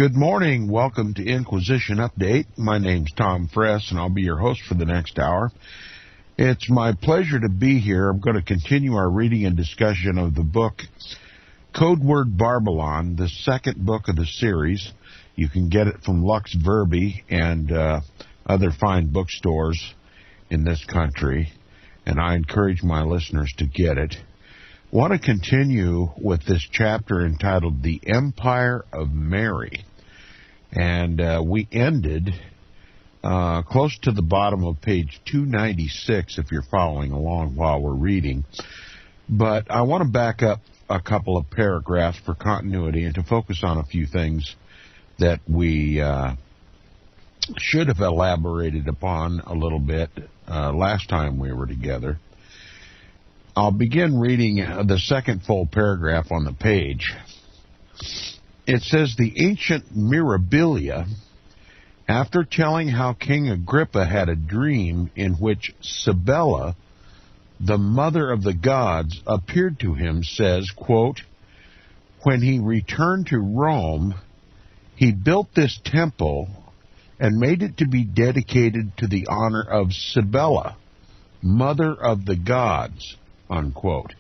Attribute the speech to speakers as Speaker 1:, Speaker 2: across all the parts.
Speaker 1: Good morning. Welcome to Inquisition Update. My name's Tom Fress, and I'll be your host for the next hour. It's my pleasure to be here. I'm going to continue our reading and discussion of the book Codeword Barbelon, the second book of the series. You can get it from Lux Verbi and other fine bookstores in this country, and I encourage my listeners to get it. I want to continue with this chapter entitled The Empire of Mary. And we ended close to the bottom of page 296, if you're following along while we're reading. But I want to back up a couple of paragraphs for continuity and to focus on a few things that we should have elaborated upon a little bit last time we were together. I'll begin reading the second full paragraph on the page. It says, the ancient Mirabilia, after telling how King Agrippa had a dream in which Cybele, the mother of the gods, appeared to him, says, quote, when he returned to Rome, he built this temple and made it to be dedicated to the honor of Cybele, mother of the gods, unquote.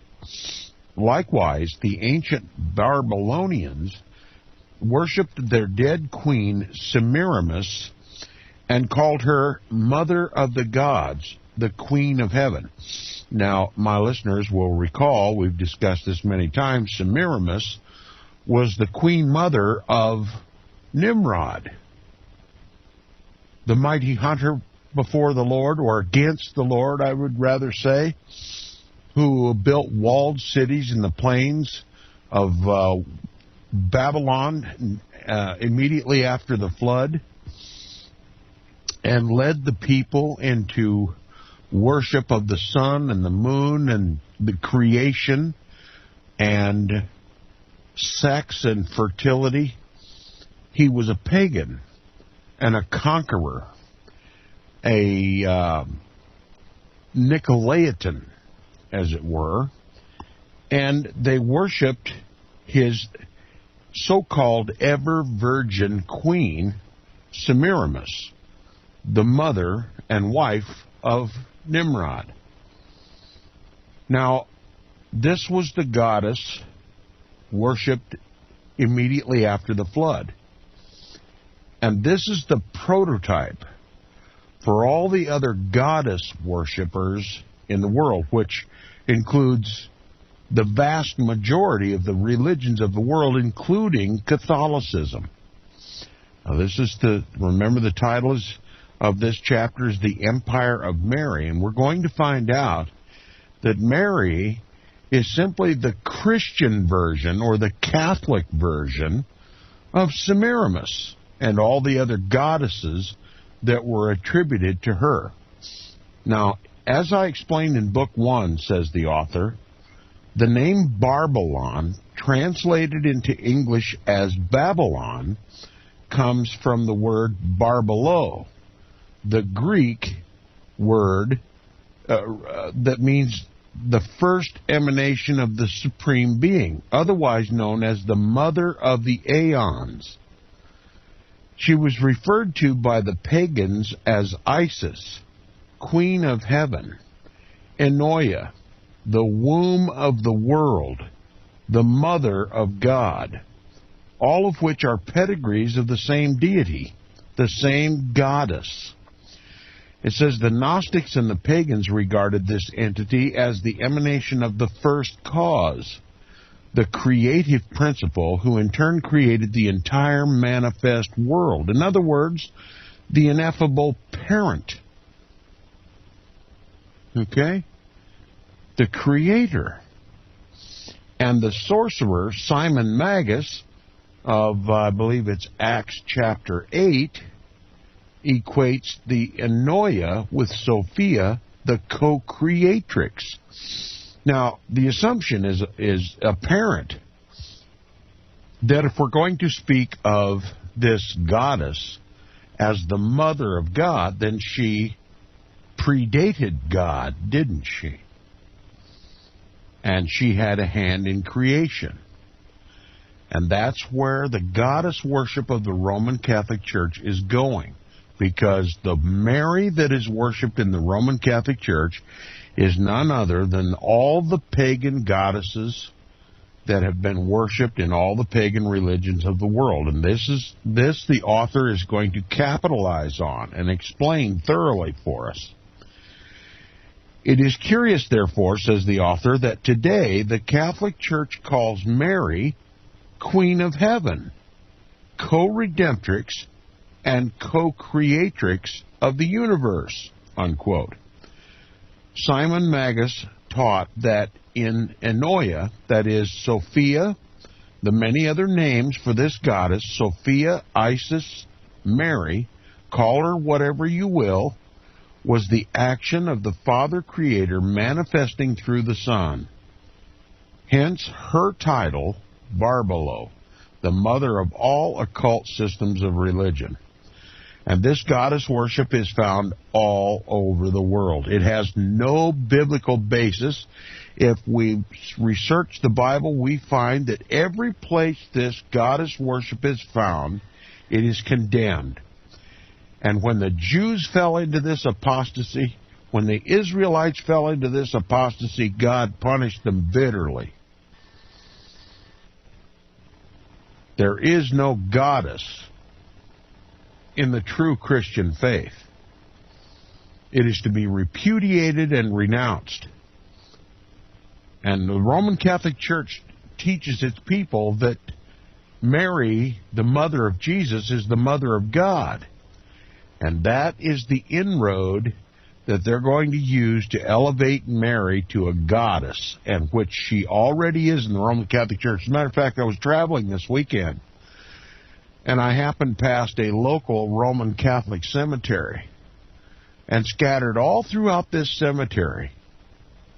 Speaker 1: Likewise, the ancient Babylonians worshipped their dead queen Semiramis and called her mother of the gods, the queen of heaven. Now, my listeners will recall, we've discussed this many times, Semiramis was the queen mother of Nimrod, the mighty hunter before the Lord, or against the Lord, I would rather say, who built walled cities in the plains of Babylon immediately after the flood, and led the people into worship of the sun and the moon and the creation and sex and fertility. He was a pagan and a conqueror, a Nicolaitan, as it were, and they worshipped his so-called ever-virgin queen, Semiramis, the mother and wife of Nimrod. Now, this was the goddess worshipped immediately after the flood. And this is the prototype for all the other goddess worshippers in the world, which includes the vast majority of the religions of the world, including Catholicism. Now, this is remember the title of this chapter is The Empire of Mary, and we're going to find out that Mary is simply the Christian version or the Catholic version of Semiramis and all the other goddesses that were attributed to her. Now, as I explained in Book 1, says the author, the name Barbelon, translated into English as Babylon, comes from the word barbelo, the Greek word that means the first emanation of the Supreme Being, otherwise known as the Mother of the Aeons. She was referred to by the pagans as Isis, Queen of Heaven, Enoia, the womb of the world, the mother of God, all of which are pedigrees of the same deity, the same goddess. It says the Gnostics and the pagans regarded this entity as the emanation of the first cause, the creative principle, who in turn created the entire manifest world. In other words, the ineffable parent. Okay? The creator. And the sorcerer, Simon Magus, of, I believe it's Acts chapter 8, equates the Enoia with Sophia, the co-creatrix. Now, the assumption is apparent that if we're going to speak of this goddess as the mother of God, then she predated God, didn't she? And she had a hand in creation. And that's where the goddess worship of the Roman Catholic Church is going, because the Mary that is worshipped in the Roman Catholic Church is none other than all the pagan goddesses that have been worshipped in all the pagan religions of the world. And this the author is going to capitalize on and explain thoroughly for us. It is curious, therefore, says the author, that today the Catholic Church calls Mary Queen of Heaven, co-redemptrix and co-creatrix of the universe, unquote. Simon Magus taught that in Enoia, that is Sophia, the many other names for this goddess, Sophia, Isis, Mary, call her whatever you will, was the action of the Father Creator manifesting through the Son. Hence her title, Barbelon, the mother of all occult systems of religion. And this goddess worship is found all over the world. It has no biblical basis. If we research the Bible, we find that every place this goddess worship is found, it is condemned. And when the Jews fell into this apostasy, when the Israelites fell into this apostasy, God punished them bitterly. There is no goddess in the true Christian faith. It is to be repudiated and renounced. And the Roman Catholic Church teaches its people that Mary, the mother of Jesus, is the mother of God. And that is the inroad that they're going to use to elevate Mary to a goddess, and which she already is in the Roman Catholic Church. As a matter of fact, I was traveling this weekend, and I happened past a local Roman Catholic cemetery, and scattered all throughout this cemetery,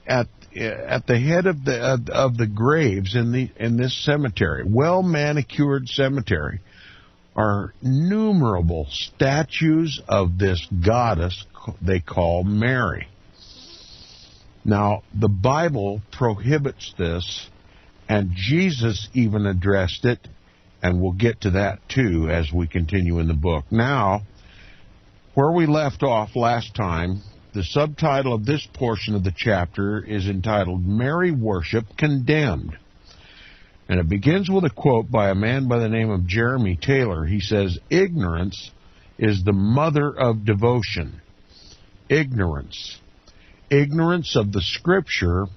Speaker 1: at the head of the graves in this cemetery, well manicured cemetery, are innumerable statues of this goddess they call Mary. Now, the Bible prohibits this, and Jesus even addressed it, and we'll get to that too as we continue in the book. Now, where we left off last time, the subtitle of this portion of the chapter is entitled Mary Worship Condemned. And it begins with a quote by a man by the name of Jeremy Taylor. He says, "Ignorance is the mother of devotion." Ignorance. Ignorance of the Scripture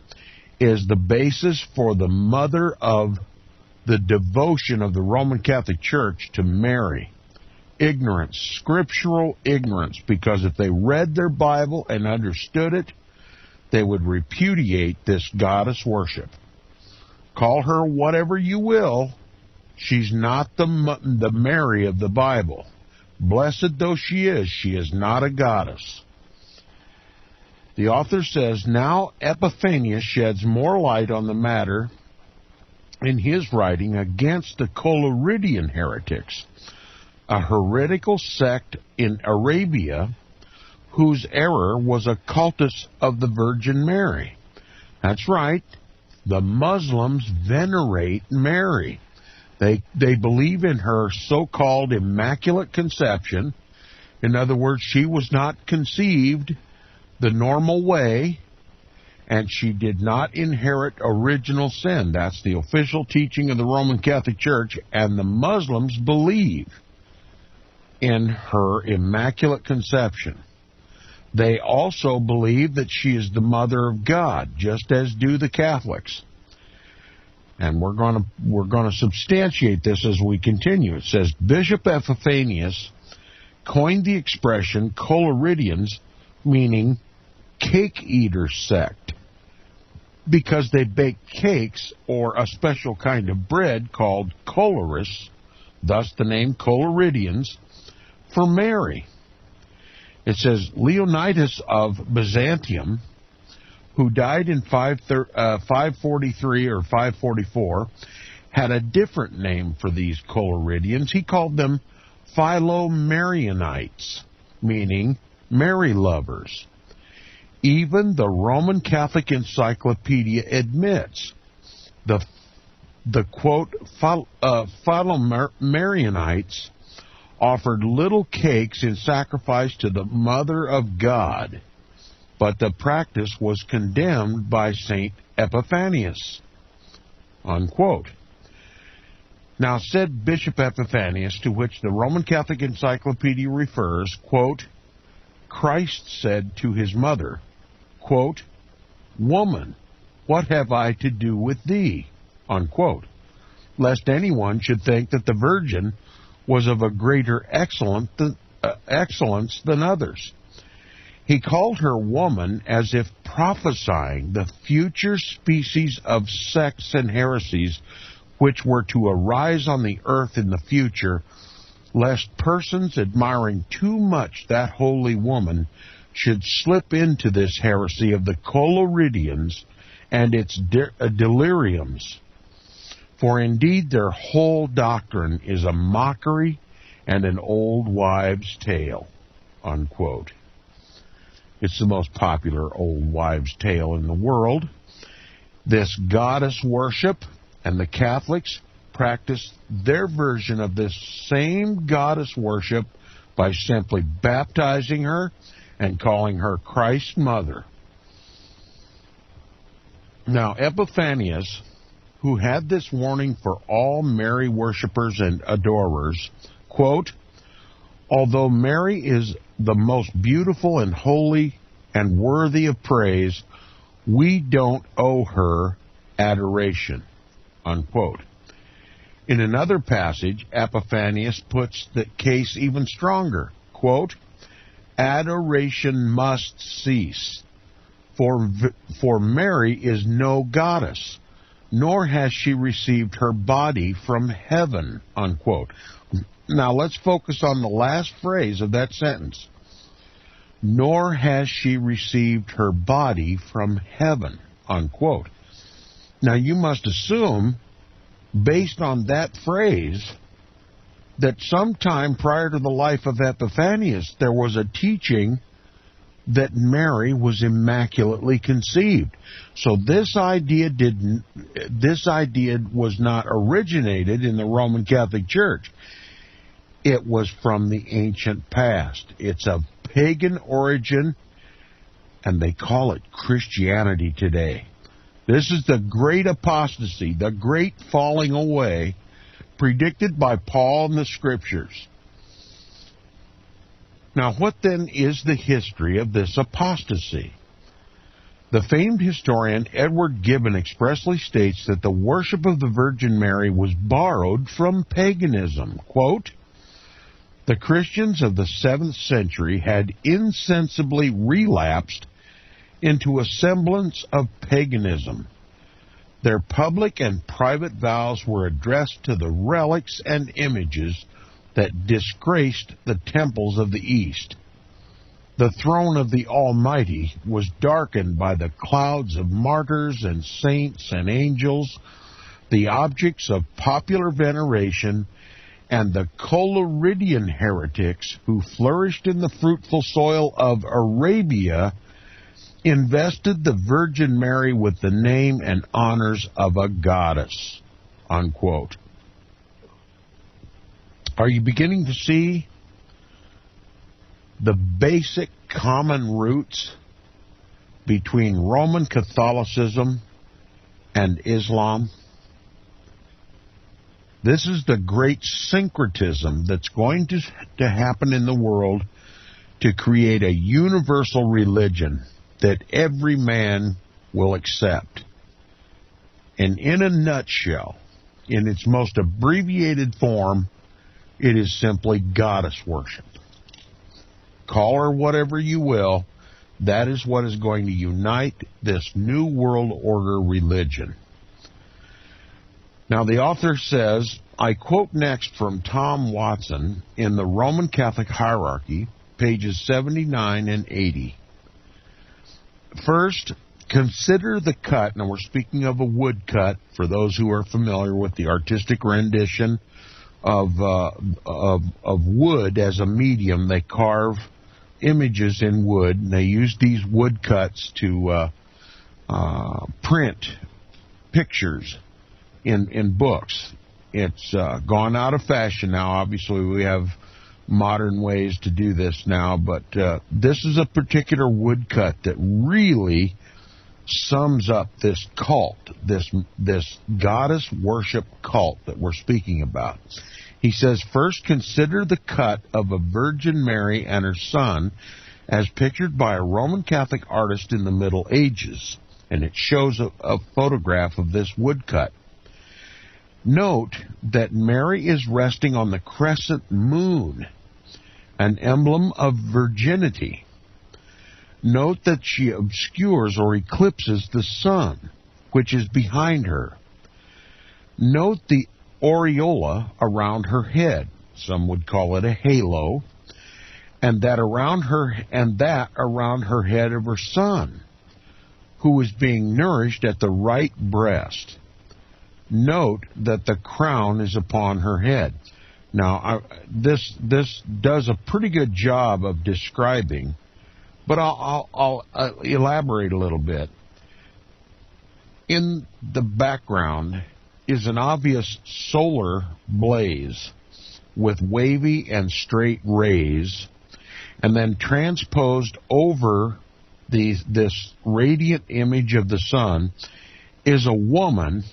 Speaker 1: is the basis for the mother of the devotion of the Roman Catholic Church to Mary. Ignorance, scriptural ignorance, because if they read their Bible and understood it, they would repudiate this goddess worship. Call her whatever you will, she's not the Mary of the Bible. Blessed though she is not a goddess. The author says, now Epiphanius sheds more light on the matter in his writing against the Codeword heretics, a heretical sect in Arabia whose error was a cultus of the Virgin Mary. That's right. The Muslims venerate Mary. They believe in her so-called immaculate conception. In other words, she was not conceived the normal way, and she did not inherit original sin. That's the official teaching of the Roman Catholic Church, and the Muslims believe in her immaculate conception. They also believe that she is the mother of God, just as do the Catholics. And we're going to substantiate this as we continue. It says, Bishop Epiphanius coined the expression Collyridians, meaning cake eater sect, because they bake cakes or a special kind of bread called colorus, thus the name Collyridians, for Mary. It says Leonidas of Byzantium, who died in 543 or 544, had a different name for these Collyridians. He called them Philomarianites, meaning Mary lovers. Even the Roman Catholic Encyclopedia admits the The, quote, Philomaronites offered little cakes in sacrifice to the Mother of God, but the practice was condemned by St. Epiphanius, unquote. Now, said Bishop Epiphanius, to which the Roman Catholic Encyclopedia refers, quote, Christ said to his mother, quote, Woman, what have I to do with thee? Unquote, lest anyone should think that the Virgin was of a greater excellence than others. He called her woman as if prophesying the future species of sects and heresies which were to arise on the earth in the future, lest persons admiring too much that holy woman should slip into this heresy of the Coloridians and its deliriums. For indeed their whole doctrine is a mockery and an old wives' tale, unquote. It's the most popular old wives' tale in the world. This goddess worship, and the Catholics practice their version of this same goddess worship by simply baptizing her and calling her Christ's mother. Now, Epiphanius, who had this warning for all Mary worshippers and adorers, quote, although Mary is the most beautiful and holy and worthy of praise, we don't owe her adoration, unquote. In another passage, Epiphanius puts the case even stronger, quote, adoration must cease, for Mary is no goddess, nor has she received her body from heaven, unquote. Now let's focus on the last phrase of that sentence. Nor has she received her body from heaven, unquote. Now you must assume, based on that phrase, that sometime prior to the life of Epiphanius, there was a teaching that Mary was immaculately conceived. So this idea was not originated in the Roman Catholic Church. It was from the ancient past. It's of pagan origin, and they call it Christianity today. This is the great apostasy, the great falling away, predicted by Paul in the Scriptures. Now, what then is the history of this apostasy? The famed historian Edward Gibbon expressly states that the worship of the Virgin Mary was borrowed from paganism. Quote, the Christians of the 7th century had insensibly relapsed into a semblance of paganism. Their public and private vows were addressed to the relics and images that disgraced the temples of the East. The throne of the Almighty was darkened by the clouds of martyrs and saints and angels, the objects of popular veneration, and the Coloridian heretics who flourished in the fruitful soil of Arabia invested the Virgin Mary with the name and honors of a goddess, unquote. Are you beginning to see the basic common roots between Roman Catholicism and Islam? This is the great syncretism that's going to happen in the world to create a universal religion that every man will accept. And in a nutshell, in its most abbreviated form, it is simply goddess worship. Call her whatever you will, that is what is going to unite this new world order religion. Now the author says, I quote next from Tom Watson in the Roman Catholic Hierarchy, pages 79 and 80. First, consider the cut. Now we're speaking of a woodcut for those who are familiar with the artistic rendition of wood as a medium. They carve images in wood, and they use these woodcuts to print pictures in books. It's gone out of fashion now. Obviously, we have modern ways to do this now, but this is a particular woodcut that really sums up this cult, this goddess worship cult that we're speaking about. He says, first, consider the cut of a Virgin Mary and her son as pictured by a Roman Catholic artist in the Middle Ages. And it shows a photograph of this woodcut. Note that Mary is resting on the crescent moon, an emblem of virginity. Note that she obscures or eclipses the sun, which is behind her. Note the aureola around her head. Some would call it a halo, and that around her head of her son, who is being nourished at the right breast. Note that the crown is upon her head. Now, this does a pretty good job of describing, but I'll elaborate a little bit. In the background is an obvious solar blaze with wavy and straight rays, and then transposed over this radiant image of the sun is a woman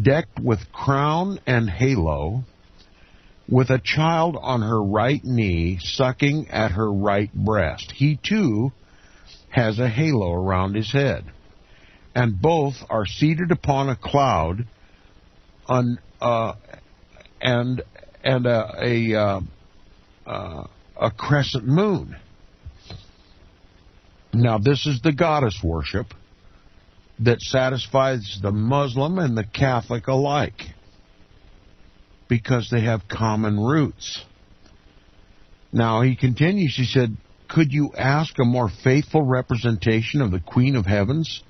Speaker 1: decked with crown and halo, with a child on her right knee sucking at her right breast. He too has a halo around his head, and both are seated upon a cloud and a crescent moon. Now, this is the goddess worship that satisfies the Muslim and the Catholic alike, because they have common roots. Now, he continues, he said, could you ask a more faithful representation of the Queen of Heavens?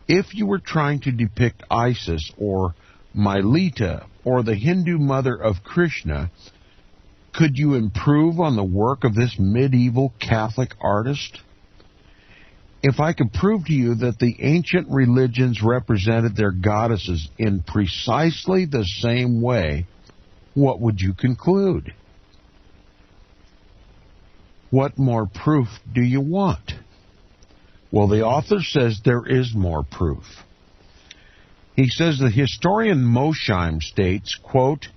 Speaker 1: If you were trying to depict Isis or Mylita or the Hindu mother of Krishna, could you improve on the work of this medieval Catholic artist? If I could prove to you that the ancient religions represented their goddesses in precisely the same way, what would you conclude? What more proof do you want? Well, the author says there is more proof. He says the historian Mosheim states, quote,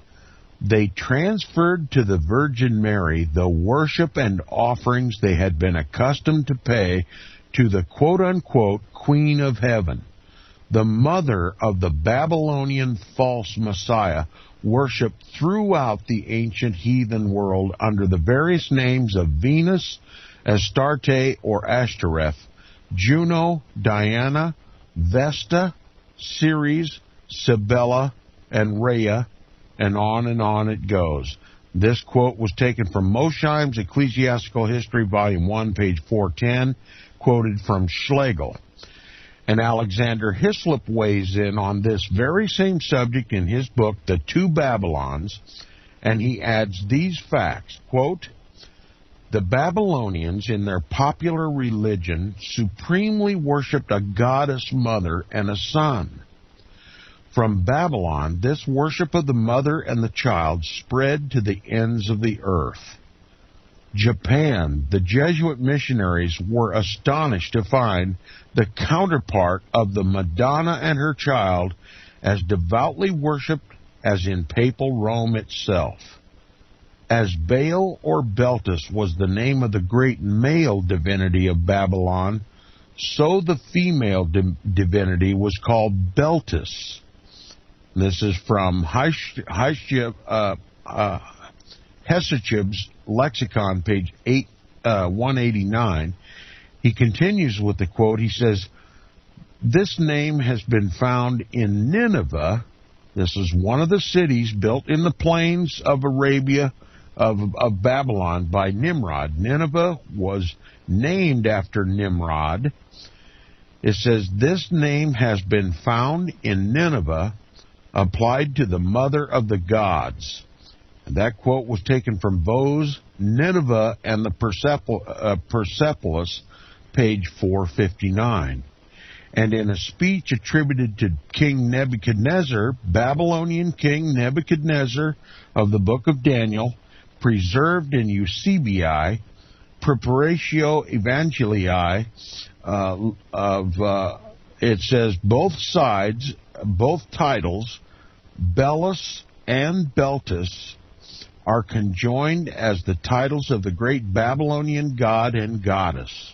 Speaker 1: they transferred to the Virgin Mary the worship and offerings they had been accustomed to pay to the quote-unquote Queen of Heaven, the mother of the Babylonian false Messiah, worshipped throughout the ancient heathen world under the various names of Venus, Astarte or Ashtoreth, Juno, Diana, Vesta, Ceres, Cybele, and Rhea, and on it goes. This quote was taken from Mosheim's Ecclesiastical History, Volume 1, page 410, quoted from Schlegel. And Alexander Hislop weighs in on this very same subject in his book, The Two Babylons, and he adds these facts, quote, the Babylonians, in their popular religion, supremely worshipped a goddess mother and a son. From Babylon, this worship of the mother and the child spread to the ends of the earth. Japan, the Jesuit missionaries were astonished to find the counterpart of the Madonna and her child as devoutly worshipped as in papal Rome itself. As Baal or Beltis was the name of the great male divinity of Babylon, so the female divinity was called Beltis. This is from Hesychib's Lexicon, page 189. He continues with the quote. He says, this name has been found in Nineveh. This is one of the cities built in the plains of Arabia, of Babylon, by Nimrod. Nineveh was named after Nimrod. It says, this name has been found in Nineveh, applied to the mother of the gods. And that quote was taken from Vaux's Nineveh and the Persepolis, page 459. And in a speech attributed to King Nebuchadnezzar, Babylonian King Nebuchadnezzar of the book of Daniel, preserved in Eusebii, Preparatio Evangelii, it says both sides, both titles, Belus and Beltis, are conjoined as the titles of the great Babylonian god and goddess.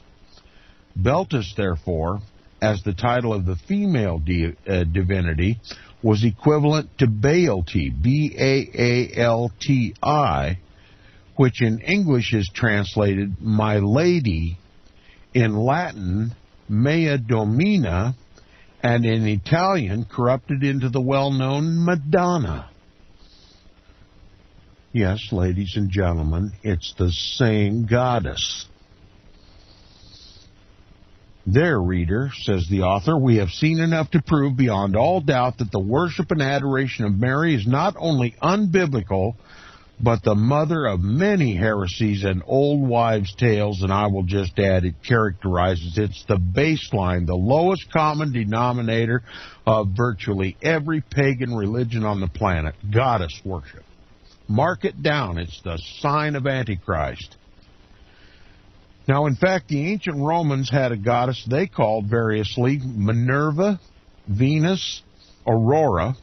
Speaker 1: Beltis, therefore, as the title of the female divinity, was equivalent to Baalti, B-A-A-L-T-I, which in English is translated My Lady, in Latin, Mea Domina, and in Italian, corrupted into the well-known Madonna. Yes, ladies and gentlemen, it's the same goddess. There, reader, says the author, we have seen enough to prove beyond all doubt that the worship and adoration of Mary is not only unbiblical, but the mother of many heresies and old wives' tales, and I will just add, it characterizes, it's the baseline, the lowest common denominator of virtually every pagan religion on the planet, goddess worship. Mark it down, it's the sign of Antichrist. Now, in fact, the ancient Romans had a goddess they called variously Minerva, Venus, Aurora,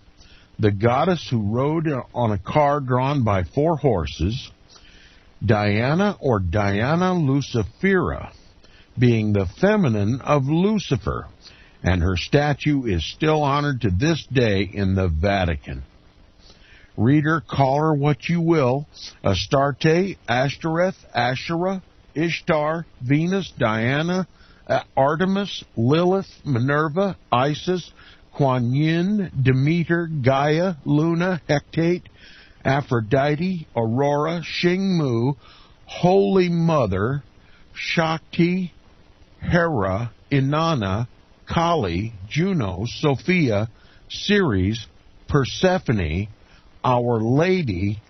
Speaker 1: the goddess who rode on a car drawn by 4 horses, Diana or Diana Lucifera, being the feminine of Lucifer, and her statue is still honored to this day in the Vatican. Reader, call her what you will, Astarte, Ashtoreth, Asherah, Ishtar, Venus, Diana, Artemis, Lilith, Minerva, Isis, Kuan Yin, Demeter, Gaia, Luna, Hecate, Aphrodite, Aurora, Xingmu, Holy Mother, Shakti, Hera, Inanna, Kali, Juno, Sophia, Ceres, Persephone, Our Lady,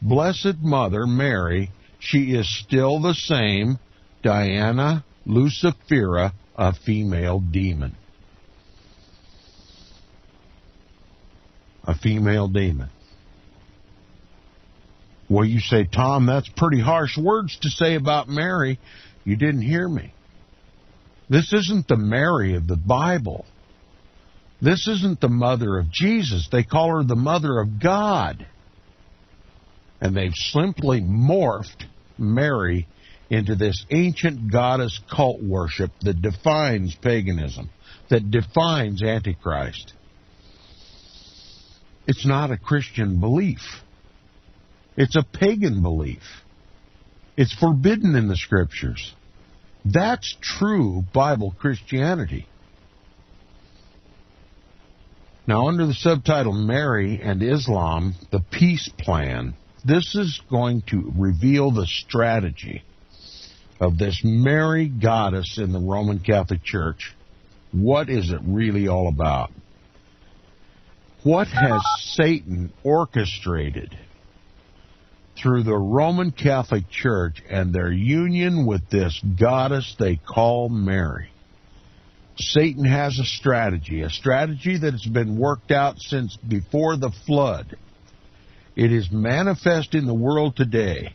Speaker 1: Blessed Mother, Mary, she is still the same, Diana Lucifera, a female demon. A female demon. Well, you say, Tom, that's pretty harsh words to say about Mary. You didn't hear me. This isn't the Mary of the Bible. This isn't the mother of Jesus. They call her the mother of God. And they've simply morphed Mary into this ancient goddess cult worship that defines paganism, that defines Antichrist. It's not a Christian belief. It's a pagan belief. It's forbidden in the Scriptures. That's true Bible Christianity. Now, under the subtitle Mary and Islam, the Peace Plan, this is going to reveal the strategy of this Mary goddess in the Roman Catholic Church. What is it really all about? What has Satan orchestrated through the Roman Catholic Church and their union with this goddess they call Mary? Satan has a strategy that has been worked out since before the flood. It is manifest in the world today,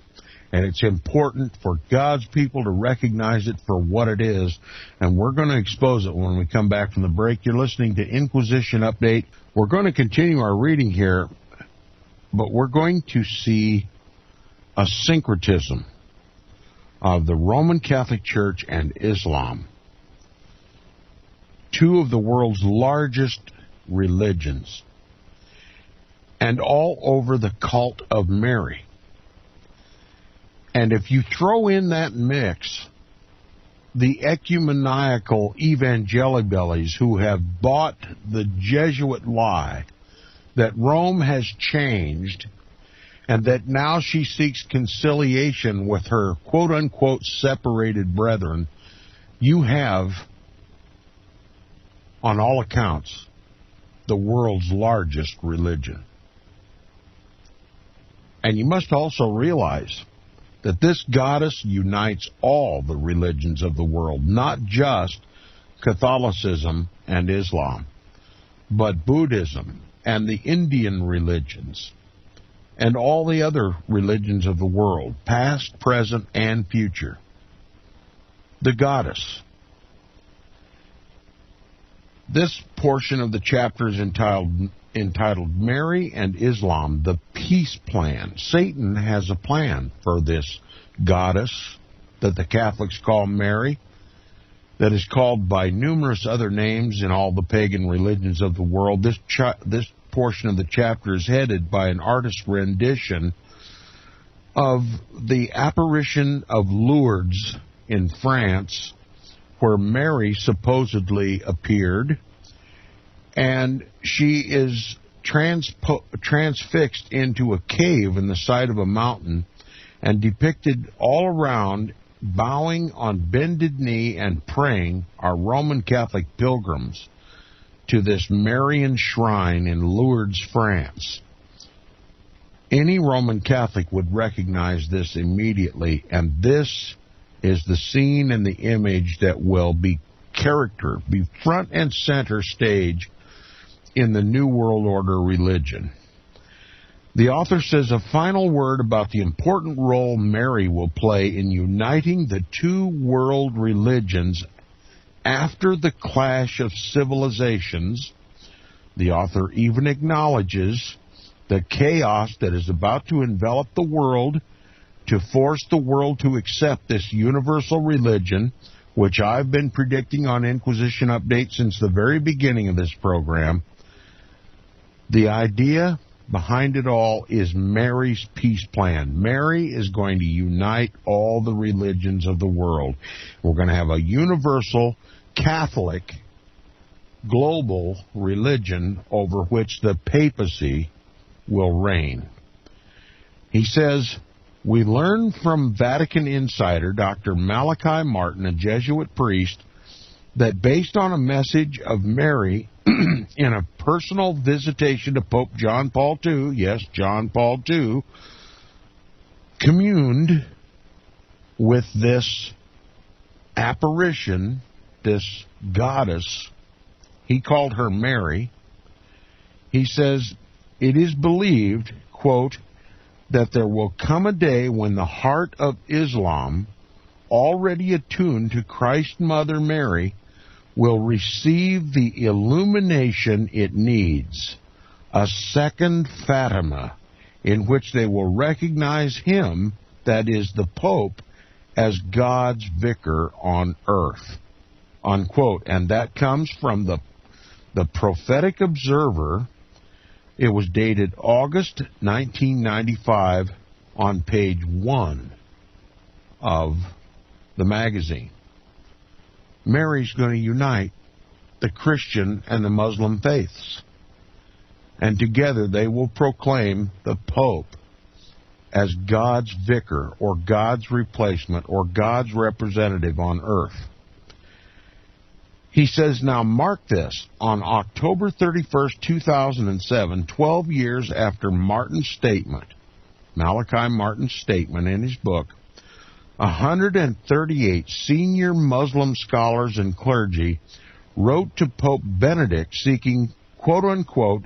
Speaker 1: and it's important for God's people to recognize it for what it is, and we're going to expose it when we come back from the break. You're listening to Inquisition Update. We're going to continue our reading here, but we're going to see a syncretism of the Roman Catholic Church and Islam, two of the world's largest religions, and all over the cult of Mary. And if you throw in that mix the ecumenical evangelibellies who have bought the Jesuit lie that Rome has changed and that now she seeks conciliation with her quote-unquote separated brethren, you have, on all accounts, the world's largest religion. And you must also realize that this goddess unites all the religions of the world, not just Catholicism and Islam, but Buddhism and the Indian religions and all the other religions of the world, past, present, and future. The goddess. This portion of the chapter is entitled Mary and Islam, the Peace Plan. Satan has a plan for this goddess that the Catholics call Mary, that is called by numerous other names in all the pagan religions of the world. This portion of the chapter is headed by an artist's rendition of the apparition of Lourdes in France, where Mary supposedly appeared, and she is transfixed into a cave in the side of a mountain and depicted all around, bowing on bended knee and praying, are Roman Catholic pilgrims to this Marian shrine in Lourdes, France. Any Roman Catholic would recognize this immediately, and this is the scene and the image that will be front and center stage in the New World Order religion. The author says a final word about the important role Mary will play in uniting the two world religions after the clash of civilizations. The author even acknowledges the chaos that is about to envelop the world to force the world to accept this universal religion, which I've been predicting on Inquisition Update since the very beginning of this program. The idea behind it all is Mary's peace plan. Mary is going to unite all the religions of the world. We're going to have a universal Catholic global religion over which the papacy will reign. He says, we learn from Vatican insider Dr. Malachi Martin, a Jesuit priest, that based on a message of Mary in a personal visitation to Pope John Paul II, yes, John Paul II, communed with this apparition, this goddess. He called her Mary. He says, it is believed, quote, that there will come a day when the heart of Islam, already attuned to Christ Mother Mary, will receive the illumination it needs, a second Fatima, in which they will recognize him, that is the Pope, as God's vicar on earth, unquote. And that comes from the Prophetic Observer. It was dated August 1995 on page 1 of the magazine. Mary's going to unite the Christian and the Muslim faiths, and together they will proclaim the Pope as God's vicar or God's replacement or God's representative on earth. He says, now mark this, on October 31st, 2007, 12 years after Martin's statement, Malachi Martin's statement in his book, 138 senior Muslim scholars and clergy wrote to Pope Benedict seeking, quote-unquote,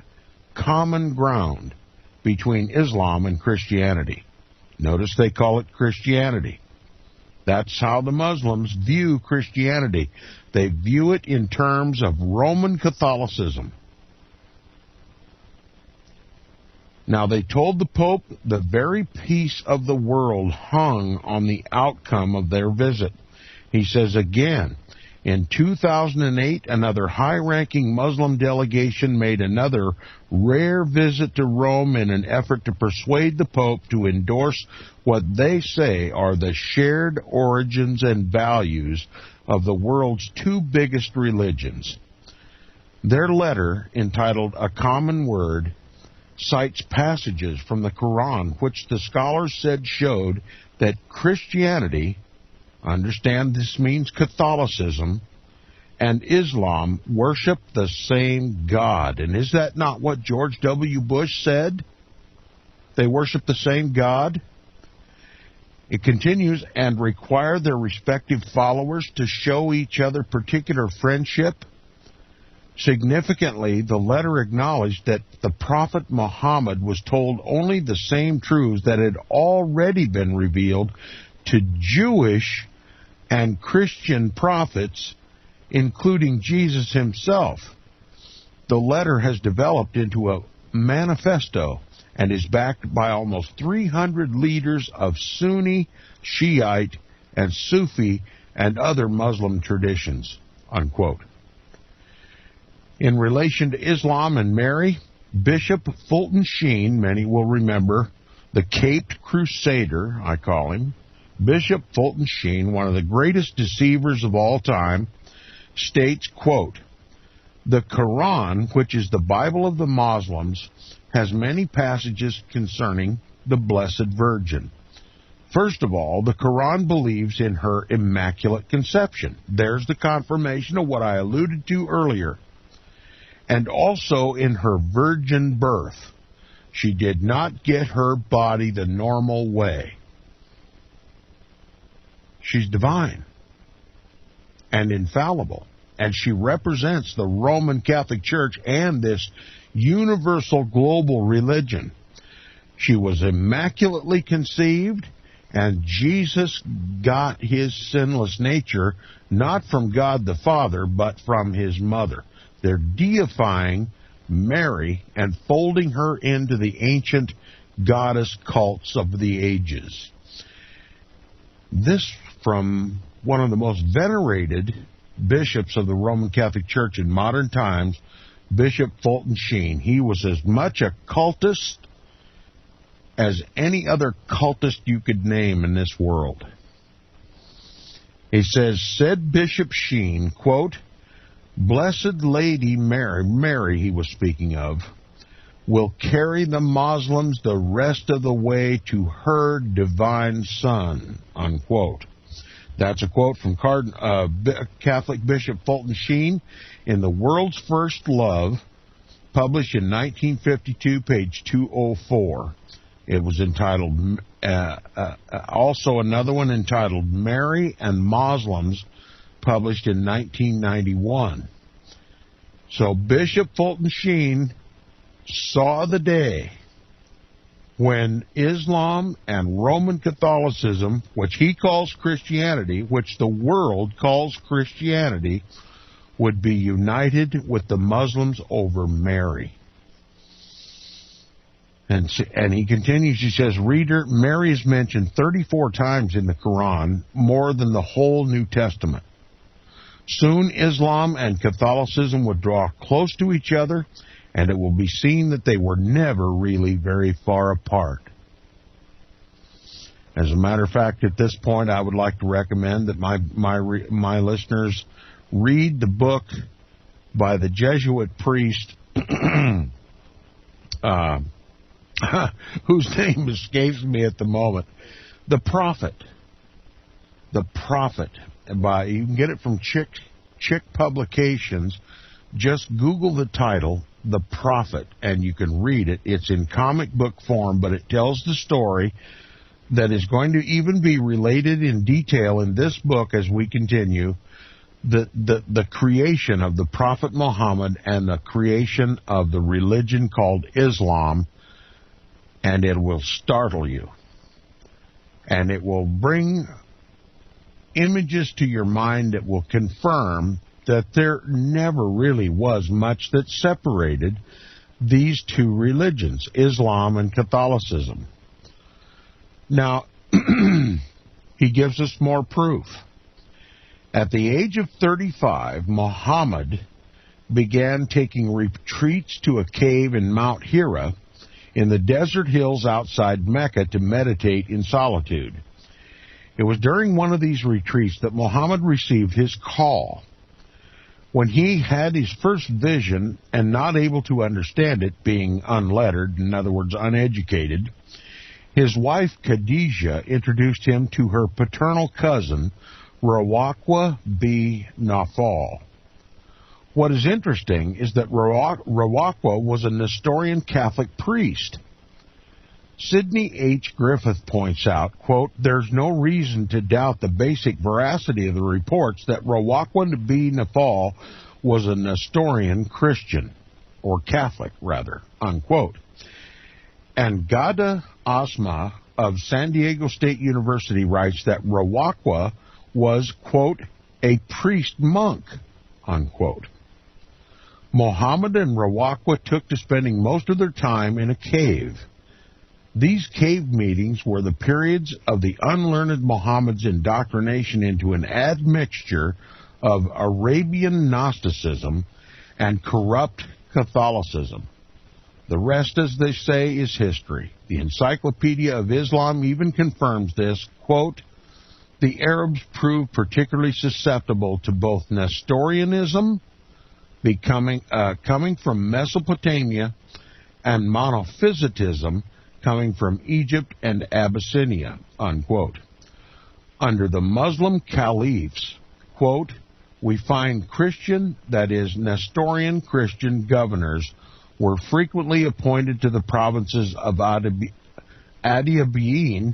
Speaker 1: common ground between Islam and Christianity. Notice they call it Christianity. That's how the Muslims view Christianity. They view it in terms of Roman Catholicism. Now, they told the Pope the very peace of the world hung on the outcome of their visit. He says again, in 2008, another high-ranking Muslim delegation made another rare visit to Rome in an effort to persuade the Pope to endorse what they say are the shared origins and values of the world's two biggest religions. Their letter, entitled A Common Word, cites passages from the Quran which the scholars said showed that Christianity, understand this means Catholicism, and Islam worship the same God. And is that not what George W. Bush said? They worship the same God? It continues, and require their respective followers to show each other particular friendship. Significantly, the letter acknowledged that the Prophet Muhammad was told only the same truths that had already been revealed to Jewish and Christian prophets, including Jesus himself. The letter has developed into a manifesto and is backed by almost 300 leaders of Sunni, Shiite, and Sufi and other Muslim traditions, unquote. In relation to Islam and Mary, Bishop Fulton Sheen, many will remember, the Caped Crusader, I call him, Bishop Fulton Sheen, one of the greatest deceivers of all time, states, quote, "The Quran, which is the Bible of the Muslims, has many passages concerning the Blessed Virgin. First of all, the Quran believes in her Immaculate Conception." There's the confirmation of what I alluded to earlier. "And also in her virgin birth. She did not get her body the normal way." She's divine and infallible, and she represents the Roman Catholic Church and this universal global religion. She was immaculately conceived, and Jesus got his sinless nature not from God the Father, but from his mother. They're deifying Mary and folding her into the ancient goddess cults of the ages. This from one of the most venerated bishops of the Roman Catholic Church in modern times, Bishop Fulton Sheen. He was as much a cultist as any other cultist you could name in this world. He says, said Bishop Sheen, quote, "Blessed Lady Mary he was speaking of, will carry the Muslims the rest of the way to her divine son," unquote. That's a quote from Catholic Bishop Fulton Sheen in The World's First Love, published in 1952, page 204. It was entitled, also another one entitled Mary and Muslims, published in 1991. So Bishop Fulton Sheen saw the day when Islam and Roman Catholicism, which he calls Christianity, which the world calls Christianity, would be united with the Muslims over Mary. And he continues, he says, reader, Mary is mentioned 34 times in the Quran, more than the whole New Testament. Soon Islam and Catholicism would draw close to each other, and it will be seen that they were never really very far apart. As a matter of fact, at this point, I would like to recommend that my listeners read the book by the Jesuit priest, whose name escapes me at the moment, The Prophet. The Prophet. You can get it from Chick Publications. Just Google the title, The Prophet, and you can read it. It's in comic book form, but it tells the story that is going to even be related in detail in this book as we continue, the creation of the Prophet Muhammad and the creation of the religion called Islam, and it will startle you. And it will bring images to your mind that will confirm that there never really was much that separated these two religions, Islam and Catholicism. Now, he gives us more proof. At the age of 35, Muhammad began taking retreats to a cave in Mount Hira in the desert hills outside Mecca to meditate in solitude. It was during one of these retreats that Muhammad received his call. When he had his first vision and not able to understand it, being unlettered, in other words, uneducated, his wife Khadijah introduced him to her paternal cousin, Rawaqwa b. Nafal. What is interesting is that Rawaqwa was a Nestorian Catholic priest. Sidney H. Griffith points out, quote, "There's no reason to doubt the basic veracity of the reports that Rawakwa B. Nafal was a Nestorian Christian, or Catholic, rather," unquote. And Gada Asma of San Diego State University writes that Rawakwa was, quote, "a priest-monk," unquote. Muhammad and Rawakwa took to spending most of their time in a cave. These cave meetings were the periods of the unlearned Muhammad's indoctrination into an admixture of Arabian Gnosticism and corrupt Catholicism. The rest, as they say, is history. The Encyclopedia of Islam even confirms this, quote, "The Arabs proved particularly susceptible to both Nestorianism, coming from Mesopotamia, and monophysitism, coming from Egypt and Abyssinia," unquote. Under the Muslim caliphs, quote, "we find Christian, that is, Nestorian Christian governors were frequently appointed to the provinces of Adiabene,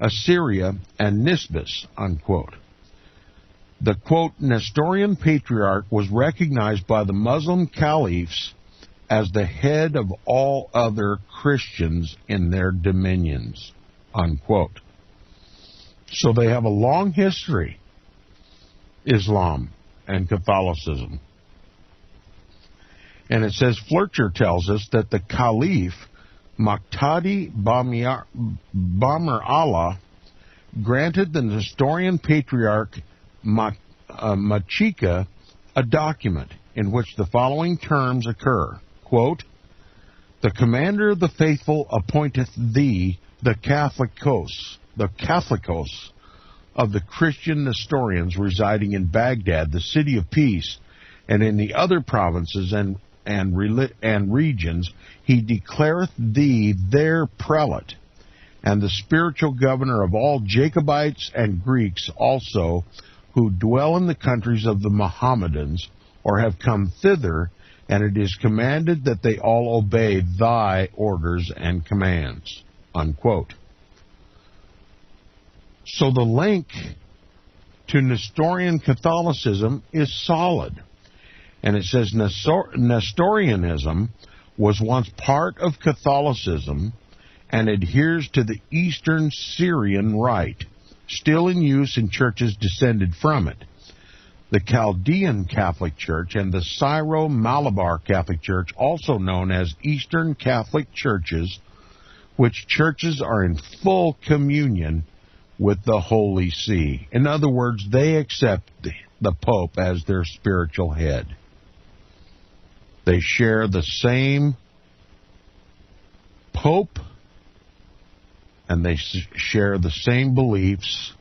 Speaker 1: Assyria, and Nisbis," unquote. The, quote, "Nestorian patriarch was recognized by the Muslim caliphs as the head of all other Christians in their dominions," unquote. So they have a long history, Islam and Catholicism. And it says, Fletcher tells us that the Caliph, Muqtadi Bamir Allah, granted the Nestorian patriarch Machika a document in which the following terms occur, quote, "The commander of the faithful appointeth thee the Catholicos of the Christian Nestorians residing in Baghdad, the city of peace, and in the other provinces and regions, he declareth thee their prelate, and the spiritual governor of all Jacobites and Greeks also, who dwell in the countries of the Mohammedans, or have come thither, and it is commanded that they all obey thy orders and commands," unquote. So the link to Nestorian Catholicism is solid. And it says Nestorianism was once part of Catholicism and adheres to the Eastern Syrian Rite, still in use in churches descended from it. The Chaldean Catholic Church and the Syro-Malabar Catholic Church, also known as Eastern Catholic Churches, which churches are in full communion with the Holy See. In other words, they accept the Pope as their spiritual head. They share the same Pope, and they share the same beliefs,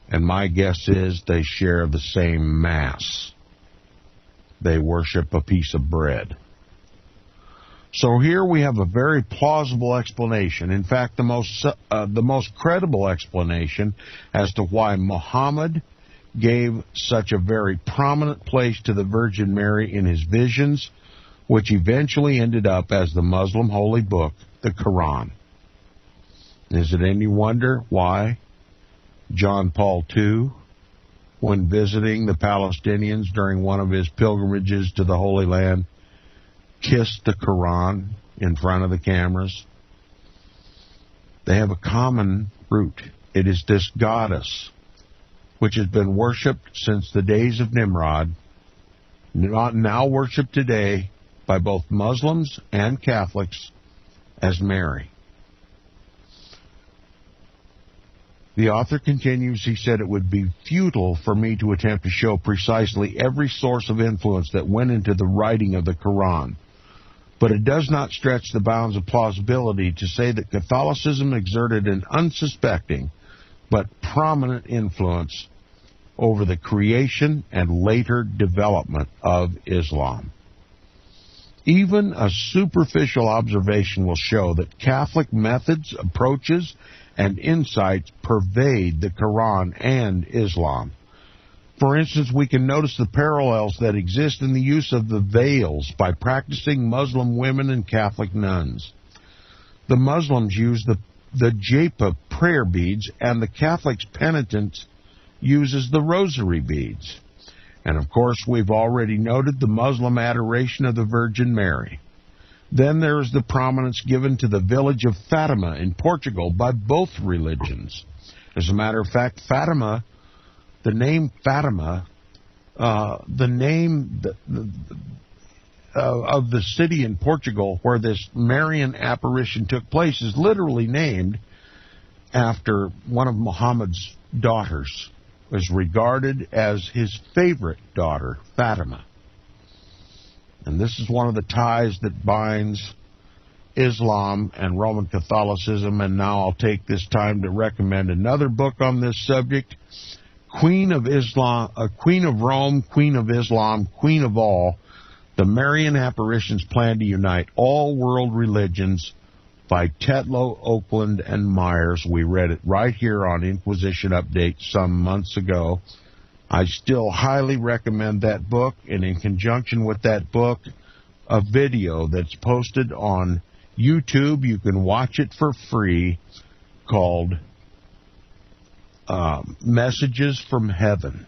Speaker 1: and my guess is they share the same Mass. They worship a piece of bread. So here we have a very plausible explanation. In fact, the most credible explanation as to why Muhammad gave such a very prominent place to the Virgin Mary in his visions, which eventually ended up as the Muslim holy book, the Quran. Is it any wonder why John Paul II, when visiting the Palestinians during one of his pilgrimages to the Holy Land, kissed the Quran in front of the cameras? They have a common root. It is this goddess, which has been worshipped since the days of Nimrod, now worshipped today by both Muslims and Catholics as Mary. The author continues, he said, "It would be futile for me to attempt to show precisely every source of influence that went into the writing of the Quran. But it does not stretch the bounds of plausibility to say that Catholicism exerted an unsuspecting but prominent influence over the creation and later development of Islam. Even a superficial observation will show that Catholic methods, approaches, and insights pervade the Quran and Islam. For instance, we can notice the parallels that exist in the use of the veils by practicing Muslim women and Catholic nuns. The Muslims use the Japa prayer beads, and the Catholics penitent uses the rosary beads. And of course, we've already noted the Muslim adoration of the Virgin Mary. Then there is the prominence given to the village of Fatima in Portugal by both religions. As a matter of fact, Fatima, the name Fatima, the name of the city in Portugal where this Marian apparition took place is literally named after one of Muhammad's daughters, was regarded as his favorite daughter, Fatima. And this is one of the ties that binds Islam and Roman Catholicism. And now I'll take this time to recommend another book on this subject, Queen of Rome, Queen of Islam, Queen of All, The Marian Apparitions Plan to Unite All World Religions, by Tetlow, Oakland, and Myers. We read it right here on Inquisition Update some months ago. I still highly recommend that book, and in conjunction with that book, a video that's posted on YouTube. You can watch it for free, called Messages from Heaven.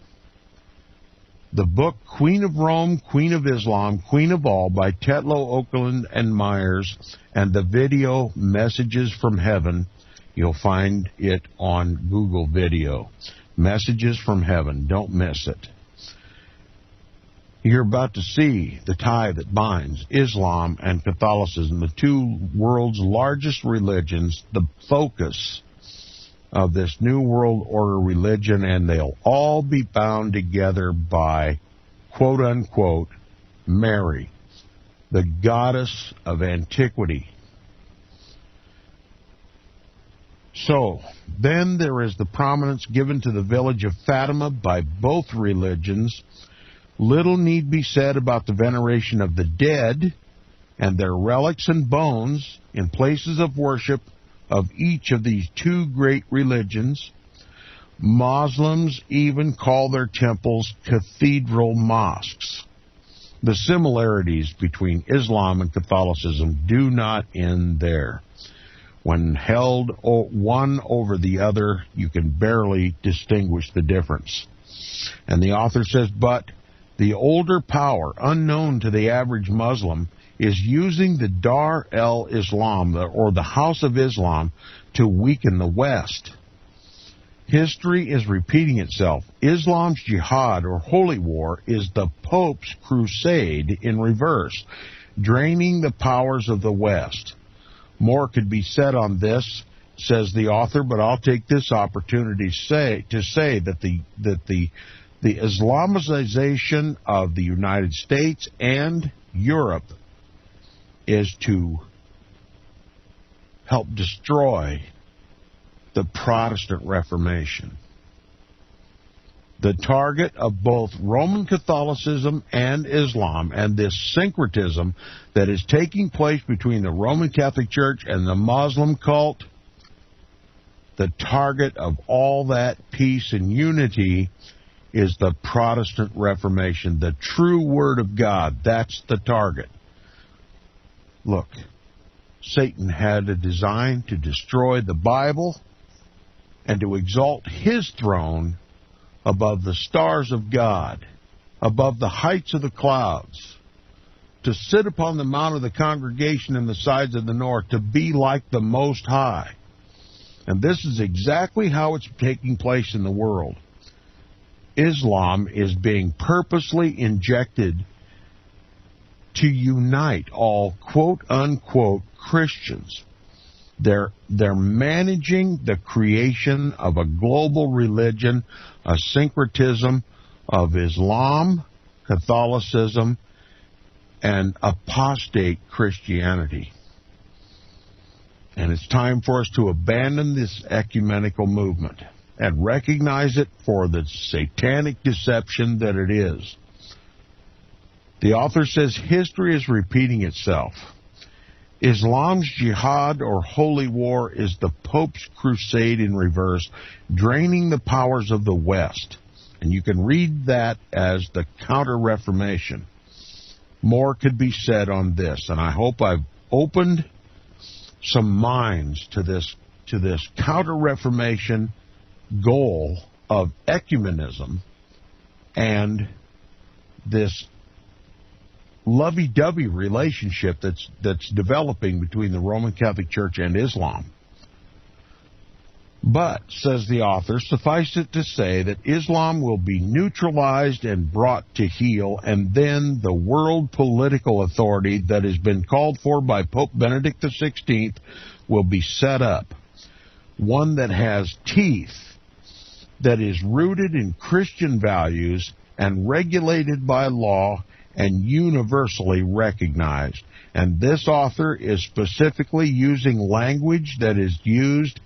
Speaker 1: The book Queen of Rome, Queen of Islam, Queen of All by Tetlow, Oakland, and Myers, and the video Messages from Heaven. You'll find it on Google Video. Messages from Heaven. Don't miss it. You're about to see the tie that binds Islam and Catholicism, the two world's largest religions, the focus of this New World Order religion, and they'll all be bound together by, quote-unquote, Mary, the goddess of antiquity. So, then there is the prominence given to the village of Fatima by both religions. Little need be said about the veneration of the dead and their relics and bones in places of worship of each of these two great religions. Muslims even call their temples cathedral mosques. The similarities between Islam and Catholicism do not end there. When held one over the other, you can barely distinguish the difference. And the author says, but the older power, unknown to the average Muslim, is using the Dar el-Islam, or the House of Islam, to weaken the West. History is repeating itself. Islam's jihad, or holy war, is the Pope's crusade in reverse, draining the powers of the West. More could be said on this, says the author, but I'll take this opportunity to say that the Islamization of the United States and Europe is to help destroy the Protestant Reformation. The target of both Roman Catholicism and Islam, and this syncretism that is taking place between the Roman Catholic Church and the Muslim cult, the target of all that peace and unity is the Protestant Reformation, the true Word of God. That's the target. Look, Satan had a design to destroy the Bible and to exalt his throne above the stars of God, above the heights of the clouds, to sit upon the mount of the congregation in the sides of the north, to be like the Most High. And this is exactly how it's taking place in the world. Islam is being purposely injected to unite all quote-unquote Christians. They're managing the creation of a global religion, a syncretism of Islam, Catholicism, and apostate Christianity. And it's time for us to abandon this ecumenical movement and recognize it for the satanic deception that it is. The author says history is repeating itself. Islam's jihad, or holy war, is the Pope's crusade in reverse, draining the powers of the West. And you can read that as the Counter-Reformation. More could be said on this, and I hope I've opened some minds to this Counter-Reformation goal of ecumenism and this lovey-dovey relationship that's developing between the Roman Catholic Church and Islam. But, says the author, suffice it to say that Islam will be neutralized and brought to heel, and then the world political authority that has been called for by Pope Benedict XVI will be set up. One that has teeth, that is rooted in Christian values and regulated by law and universally recognized. And this author is specifically using language that is used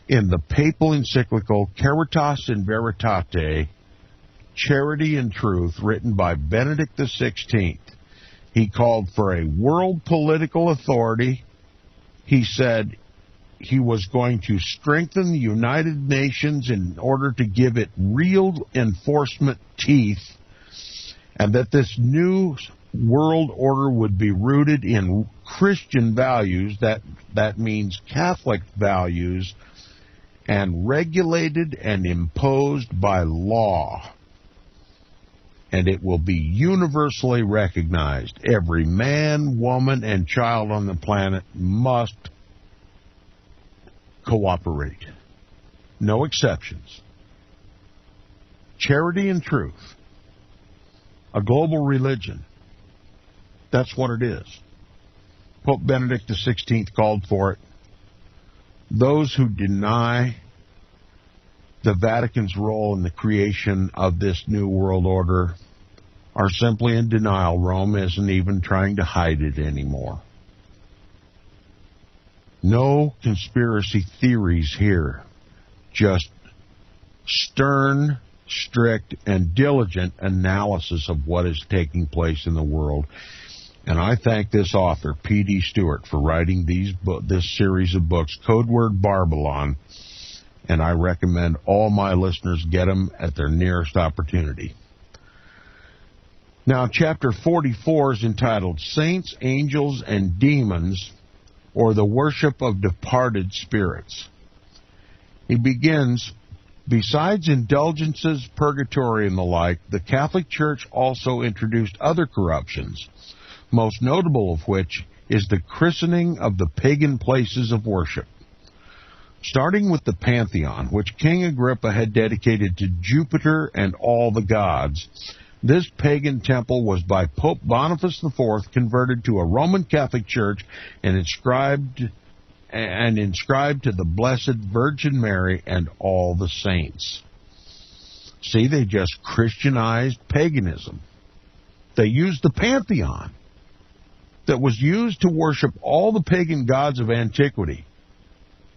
Speaker 1: in the papal encyclical Caritas in Veritate, Charity and Truth, written by Benedict XVI. He called for a world political authority. He said he was going to strengthen the United Nations in order to give it real enforcement teeth, and that this new world order would be rooted in Christian values, that means Catholic values, and regulated and imposed by law. And it will be universally recognized. Every man, woman, and child on the planet must cooperate. No exceptions. Charity and truth. A global religion. That's what it is. Pope Benedict XVI called for it. Those who deny the Vatican's role in the creation of this new world order are simply in denial. Rome isn't even trying to hide it anymore. No conspiracy theories here. Just stern, strict, and diligent analysis of what is taking place in the world. And I thank this author, P.D. Stewart, for writing this series of books, Codeword Barbelon, and I recommend all my listeners get them at their nearest opportunity. Now, chapter 44 is entitled Saints, Angels, and Demons, or the Worship of Departed Spirits. He begins, besides indulgences, purgatory, and the like, the Catholic Church also introduced other corruptions, most notable of which is the christening of the pagan places of worship. Starting with the Pantheon, which King Agrippa had dedicated to Jupiter and all the gods, this pagan temple was by Pope Boniface IV converted to a Roman Catholic Church and inscribed to the Blessed Virgin Mary and all the saints. See, they just Christianized paganism. They used the Pantheon that was used to worship all the pagan gods of antiquity.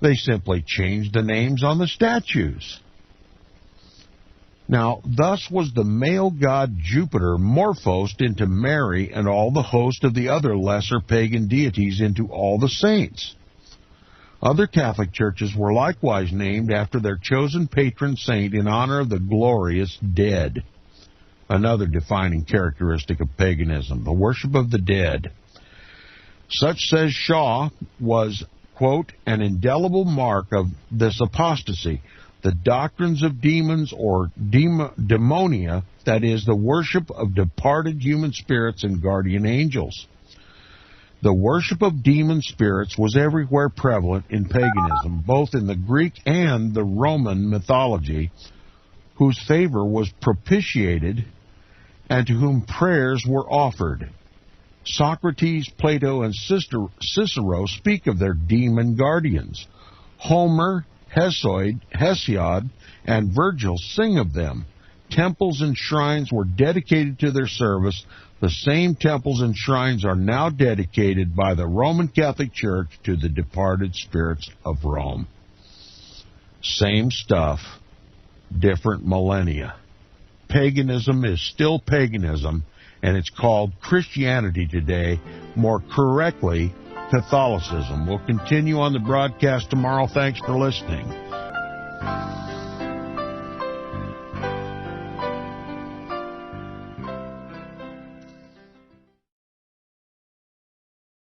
Speaker 1: They simply changed the names on the statues. Now, thus was the male god Jupiter morphosed into Mary and all the host of the other lesser pagan deities into all the saints. Other Catholic churches were likewise named after their chosen patron saint in honor of the glorious dead. Another defining characteristic of paganism, the worship of the dead. Such, says Shaw, was, quote, an indelible mark of this apostasy, the doctrines of demons or demonia, that is, the worship of departed human spirits and guardian angels. The worship of demon spirits was everywhere prevalent in paganism, both in the Greek and the Roman mythology, whose favor was propitiated and to whom prayers were offered. Socrates, Plato, and Cicero speak of their demon guardians. Homer, Hesiod, and Virgil sing of them. Temples and shrines were dedicated to their service. The same temples and shrines are now dedicated by the Roman Catholic Church to the departed spirits of Rome. Same stuff, different millennia. Paganism is still paganism, and it's called Christianity today, more correctly, Catholicism. We'll continue on the broadcast tomorrow. Thanks for listening.